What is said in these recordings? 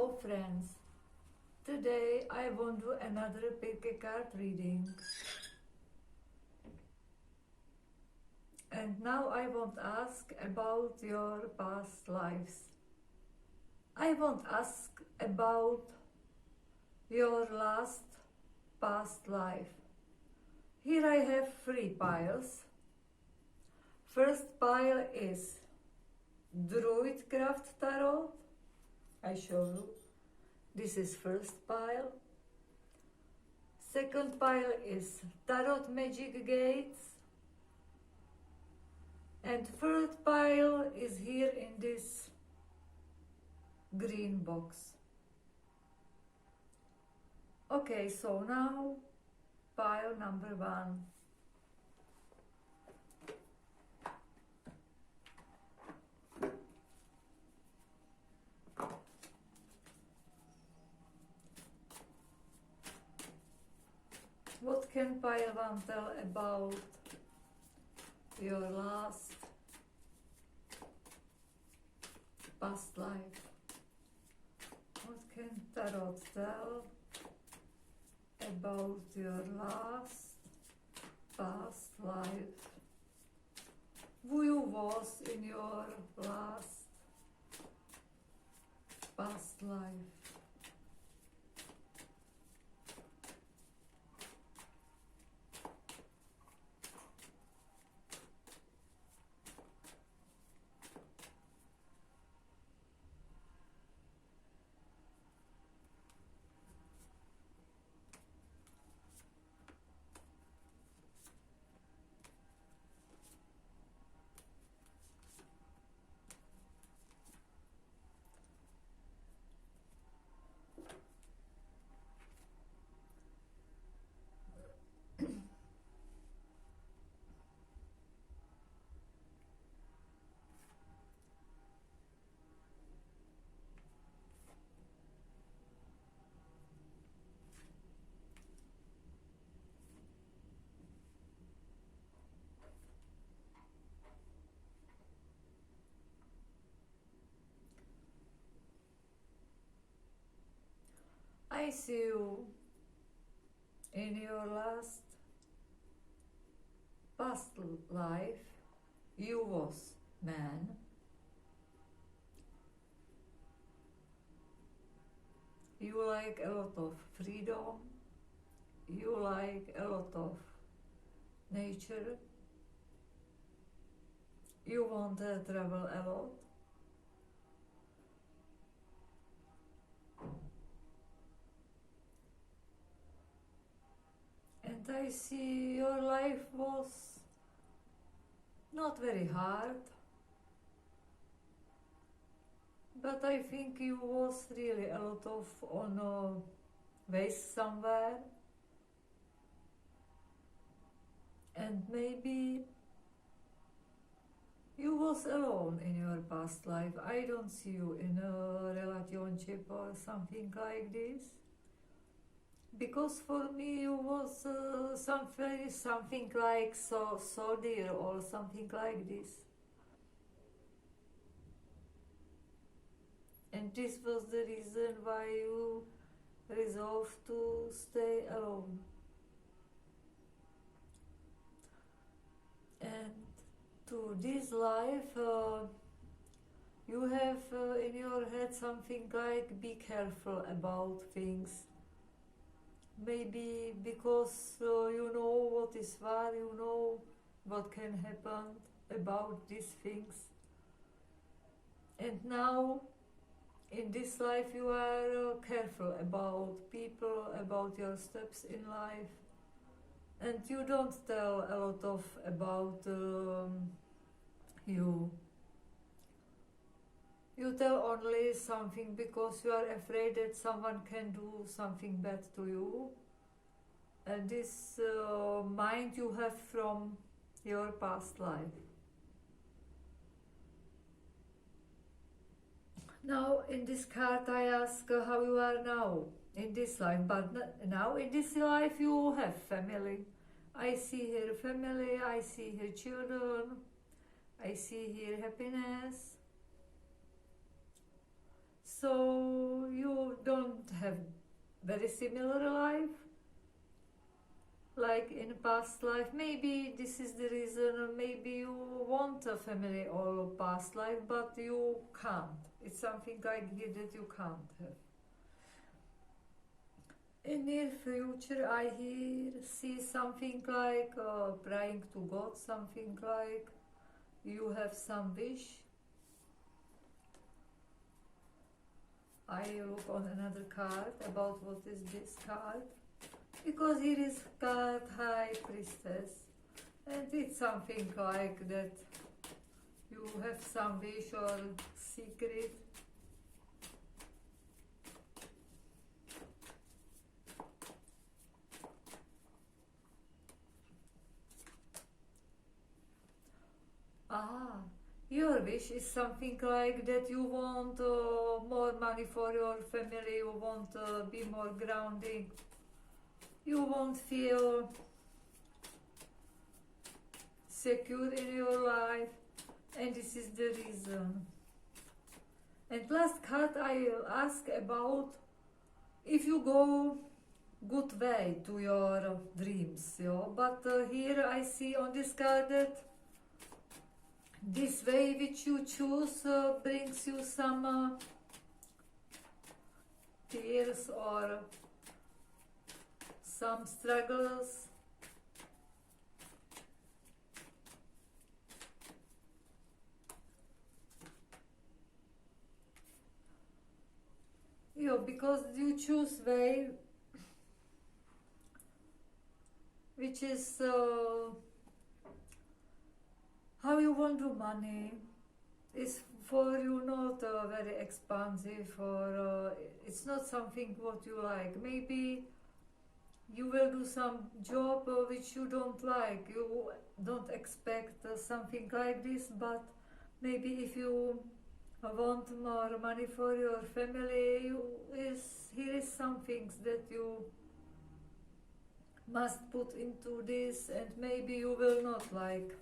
Hello friends, today I want to do another Pirkei card reading. And now I want to ask about your past lives. I want to ask about your last past life. Here I have 3 piles. First pile is Druidcraft Tarot. I show you. This is first pile. Second pile is Tarot Magic Gates. And third pile is here in this green box. Okay, so now pile number 1. What can pile 1 tell about your last past life? What can Tarot tell about your last past life? Who you was in your last past life? I see you in your last past life. You was man. You like a lot of freedom. You like a lot of nature. You want to travel a lot. And I see your life was not very hard, but I think you was really a lot of on a waste somewhere, and maybe you was alone in your past life. I don't see you in a relationship or something like this. Because for me you was something like so dear or something like this. And this was the reason why you resolved to stay alone. And to this life you have in your head something like be careful about things. Maybe because you know what is war, you know what can happen about these things. And now, in this life, you are careful about people, about your steps in life. And you don't tell a lot of about you. You tell only something because you are afraid that someone can do something bad to you. And this mind you have from your past life. Now in this card I ask how you are now in this life, but now in this life you have family. I see here family, I see here children, I see here happiness. So you very similar life, like in past life. Maybe this is the reason, maybe you want a family or past life, but you can't. It's something like here that you can't have. In near future, I see something like praying to God, something like you have some wish. I look on another card about what is this card, because here is card High Priestess, and it's something like that you have some wish or secret. Ah, your wish is something like that you want more money for your family, you want to be more grounding, you won't feel secure in your life, and this is the reason. And last card I will ask about if you go good way to your dreams, but here I see on this card that this way which you choose brings you some tears or some struggles. Because you choose way which is how you want to money is for you not very expansive, or it's not something what you like. Maybe you will do some job which you don't like, you don't expect something like this, but maybe if you want more money for your family, here is some things that you must put into this, and maybe you will not like.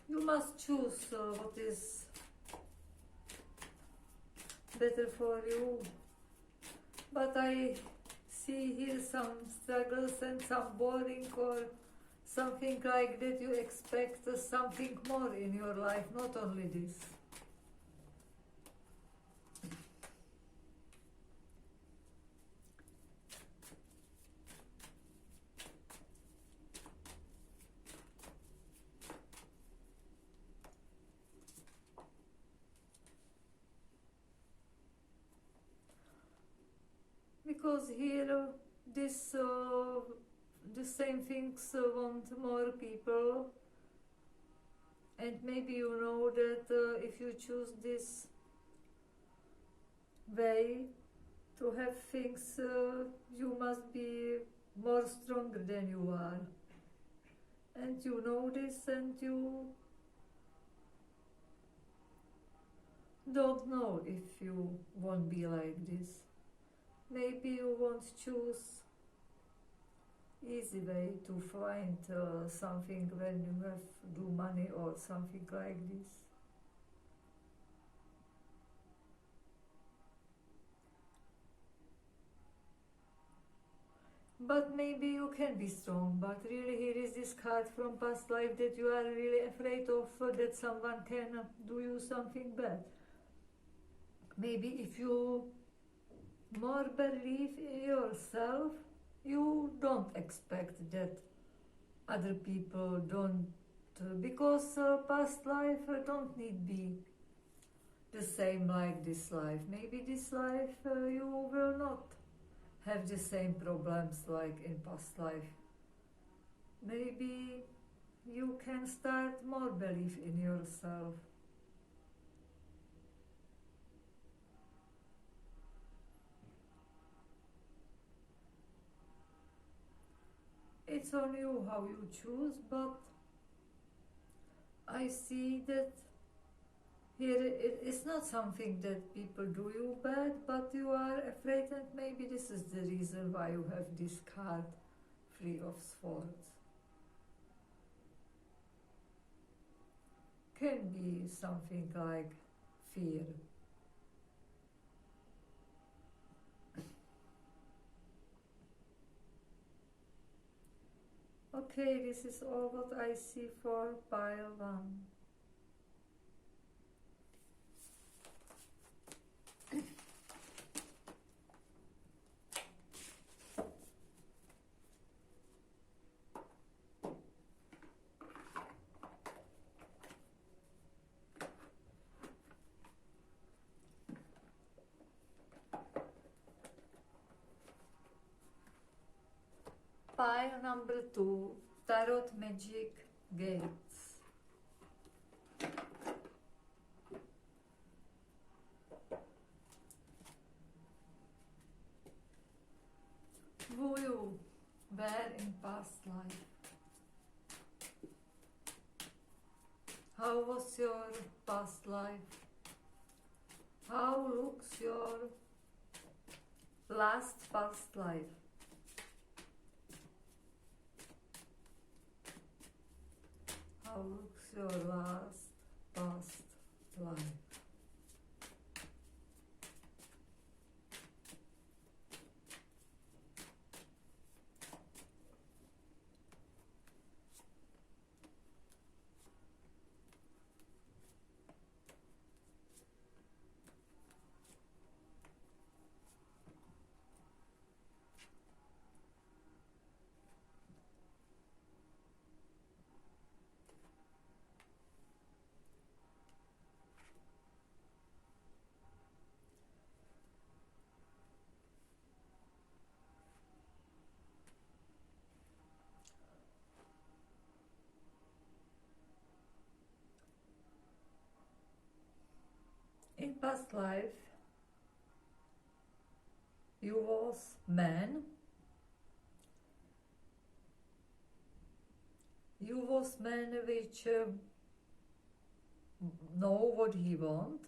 You must choose what is better for you. But I see here some struggles and some boring or something like that. You expect something more in your life, not only this. Because here the same things want more people, and maybe you know that if you choose this way to have things, you must be more stronger than you are, and you know this, and you don't know if you won't be like this. Maybe you won't choose easy way to find something when you have do money or something like this. But maybe you can be strong, but really here is this card from past life that you are really afraid of that someone can do you something bad. Maybe if you more believe in yourself, you don't expect that other people don't, because past life don't need be the same like this life. Maybe this life you will not have the same problems like in past life. Maybe you can start more belief in yourself. It's on you how you choose, but I see that here it's not something that people do you bad, but you are afraid, and maybe this is the reason why you have this card, Three of Swords. Can be something like fear. Okay, this is all what I see for pile 1. Pile number 2, Tarot Magic Gates. Who you were in past life? How was your past life? How looks your last past life? How looks your last past life? In past life, you was man. You was man which know what he want.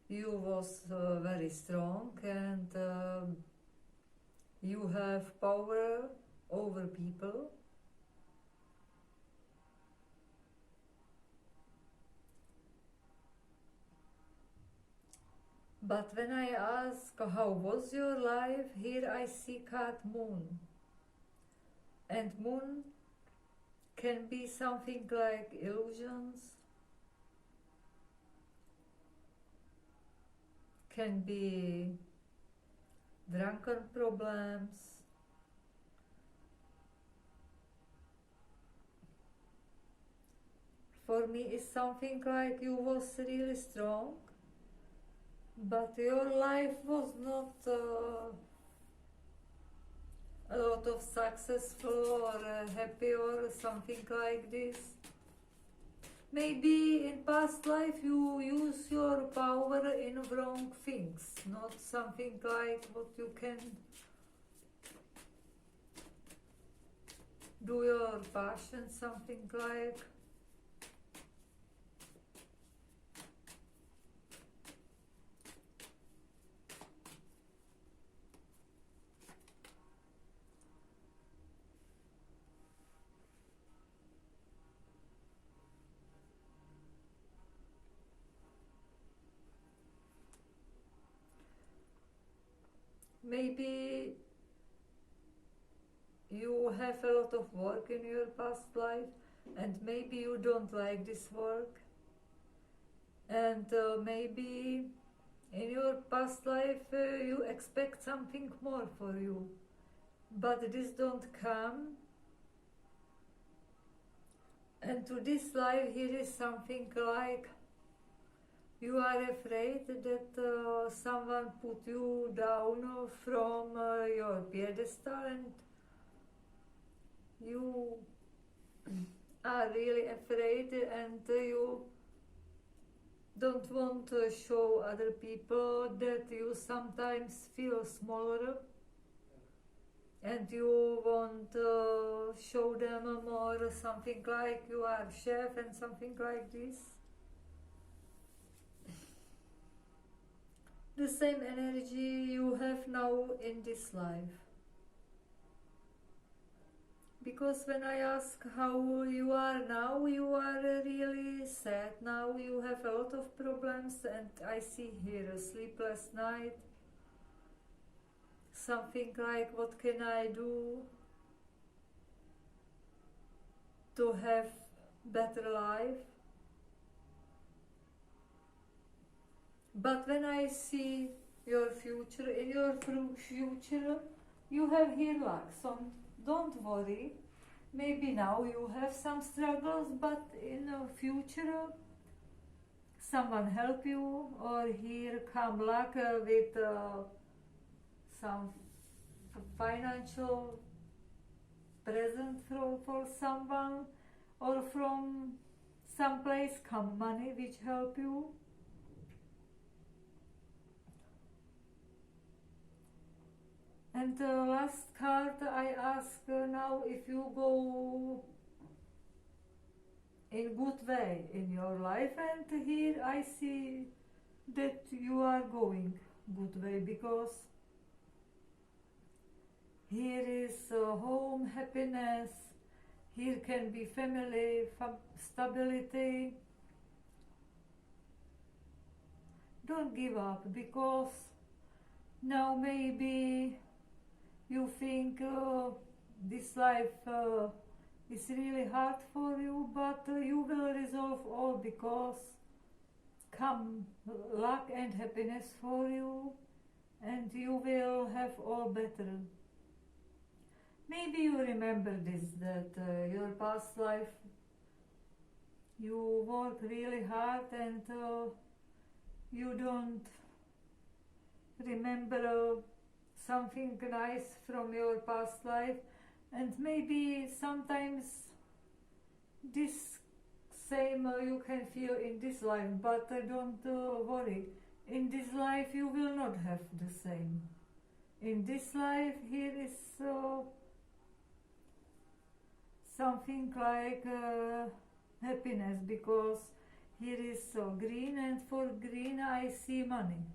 You was very strong and you have power over people. But when I ask how was your life, here I see card moon. And moon can be something like illusions, can be drunken problems, for me it's something like you was really strong, but your life was not a lot of successful or happy or something like this. Maybe in past life you use your power in wrong things, not something like what you can do your passion, something like. Maybe you have a lot of work in your past life and maybe you don't like this work, and maybe in your past life you expect something more for you, but this don't come, and to this life here is something like you are afraid that someone put you down from your pedestal, and you are really afraid, and you don't want to show other people that you sometimes feel smaller, and you want to show them more something like you are chef and something like this. The same energy you have now in this life. Because when I ask how you are now, you are really sad now, you have a lot of problems, and I see here a sleepless night, something like what can I do, to have better life. But when I see your future, in your future, you have here luck, so don't worry. Maybe now you have some struggles, but in the future, someone help you, or here come luck with some financial present for someone, or from some place come money which help you. And the last card I ask now, if you go in good way in your life, and here I see that you are going good way, because here is home, happiness, here can be family, stability. Don't give up, because now maybe you think this life is really hard for you, but you will resolve all, because come luck and happiness for you, and you will have all better. Maybe you remember this, that your past life you work really hard, and you don't remember something nice from your past life, and maybe sometimes this same you can feel in this life, but don't worry, in this life you will not have the same. In this life here is something like happiness, because here is green, and for green I see money.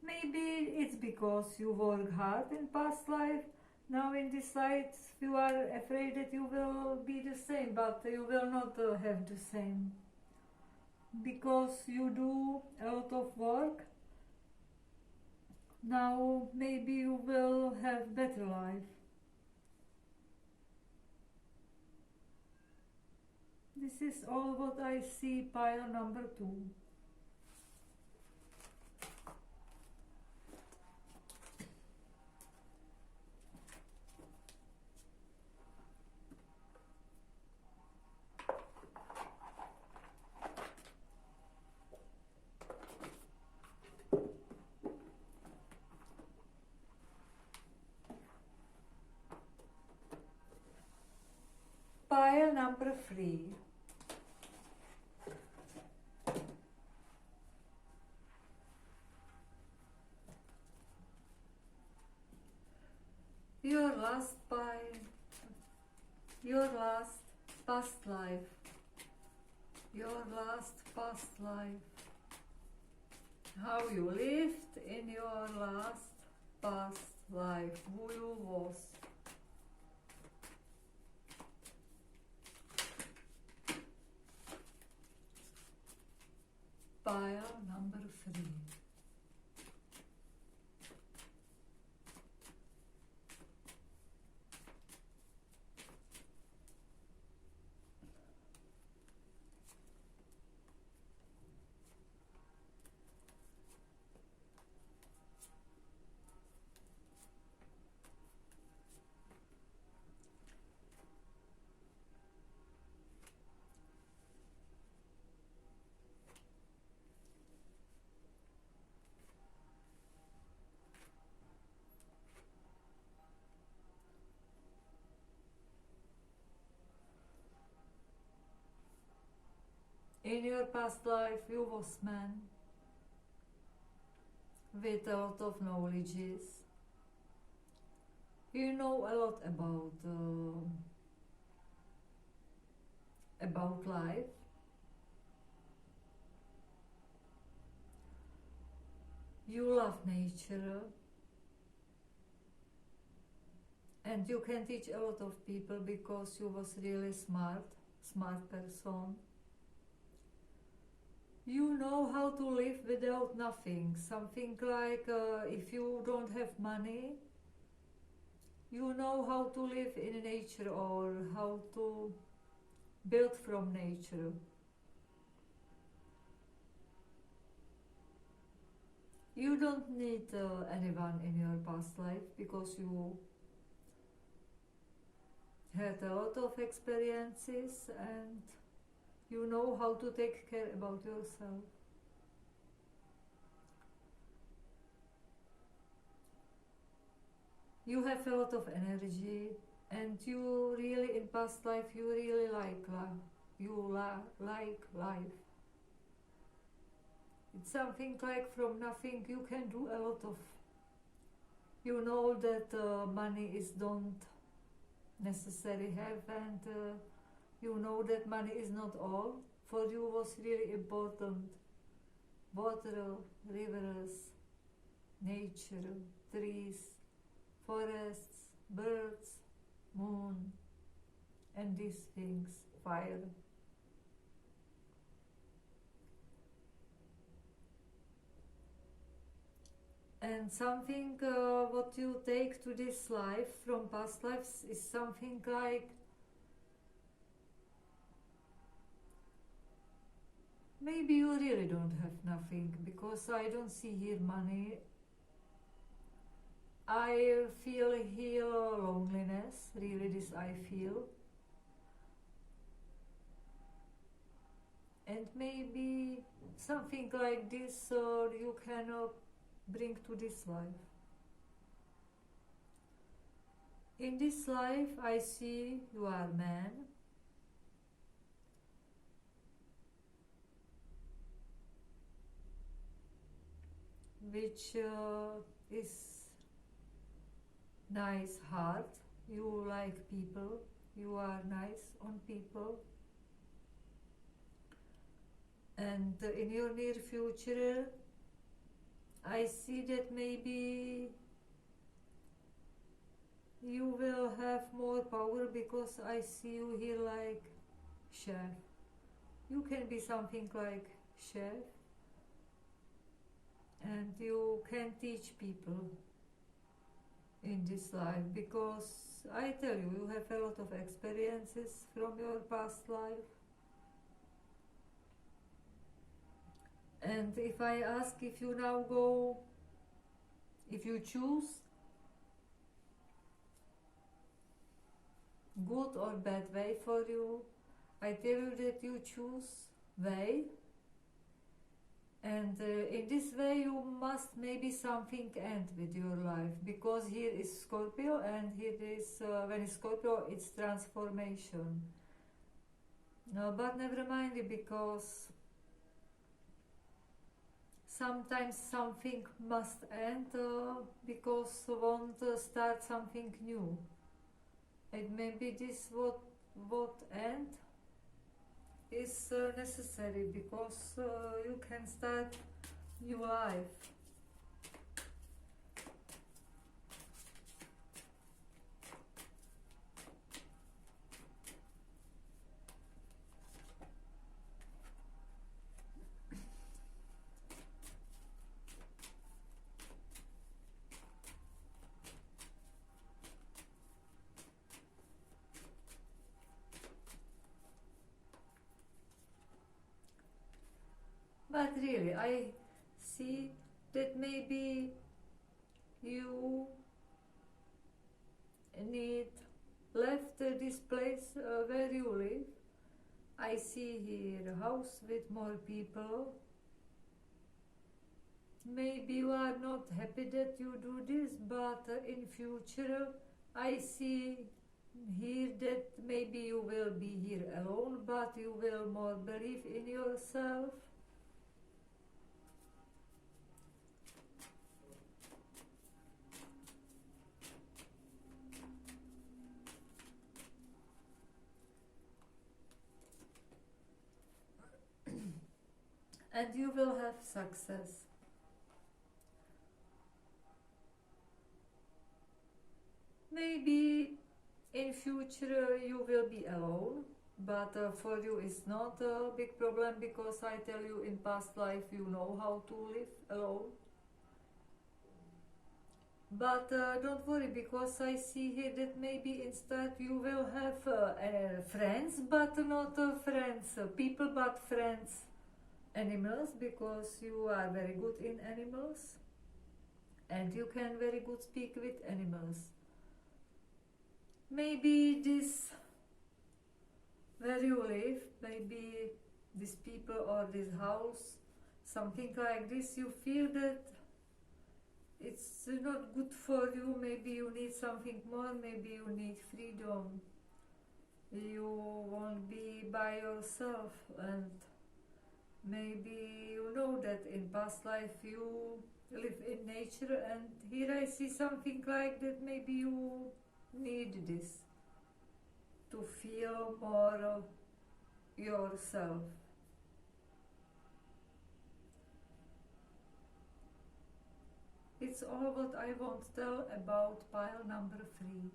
Maybe it's because you work hard in past life. Now in this life you are afraid that you will be the same, but you will not have the same, because you do a lot of work. Now maybe you will have better life. This is all what I see, pile number 2. Pile number 3. Your last pile, your last past life, your last past life. How you lived in your last past life, who you was. Pile number 3. In your past life you was man with a lot of knowledges. You know a lot about life. You love nature, and you can teach a lot of people, because you was really smart person. You know how to live without nothing. Something like if you don't have money, you know how to live in nature or how to build from nature. You don't need anyone in your past life because you had a lot of experiences and you know how to take care about yourself. You have a lot of energy and you really in past life you really like like life. It's something like from nothing you can do a lot of. You know that money is don't necessarily have and you know that money is not all. For you was really important water, rivers, nature, trees, forests, birds, moon, and these things, fire. And something what you take to this life from past lives is something like maybe you really don't have nothing because I don't see here money. I feel here loneliness, really this I feel. And maybe something like this you can bring to this life. In this life I see you are man, which is nice heart. You like people, you are nice on people. And in your near future I see that maybe you will have more power because I see you here like chef. You can be something like chef and you can teach people in this life because I tell you, you have a lot of experiences from your past life. And if I ask if you now go, if you choose good or bad way for you, I tell you that you choose way. And in this way you must maybe something end with your life because here is Scorpio and here is when it's Scorpio it's transformation. No, but never mind because sometimes something must end because want to start something new. And maybe this what end is necessary because you can start new life. But really, I see that maybe you need left this place where you live. I see here a house with more people. Maybe you are not happy that you do this, but in future I see here that maybe you will be here alone, but you will more believe in yourself. And you will have success. Maybe in future you will be alone, but for you it's not a big problem because I tell you in past life you know how to live alone. But don't worry, because I see here that maybe instead you will have friends, but not friends, people, but friends, animals, because you are very good in animals and you can very good speak with animals. Maybe this where you live, maybe these people or this house, something like this, you feel that it's not good for you, maybe you need something more, maybe you need freedom, you won't be by yourself, and maybe you know that in past life you live in nature, and here I see something like that, maybe you need this to feel more of yourself. It's all what I want to tell about pile number 3.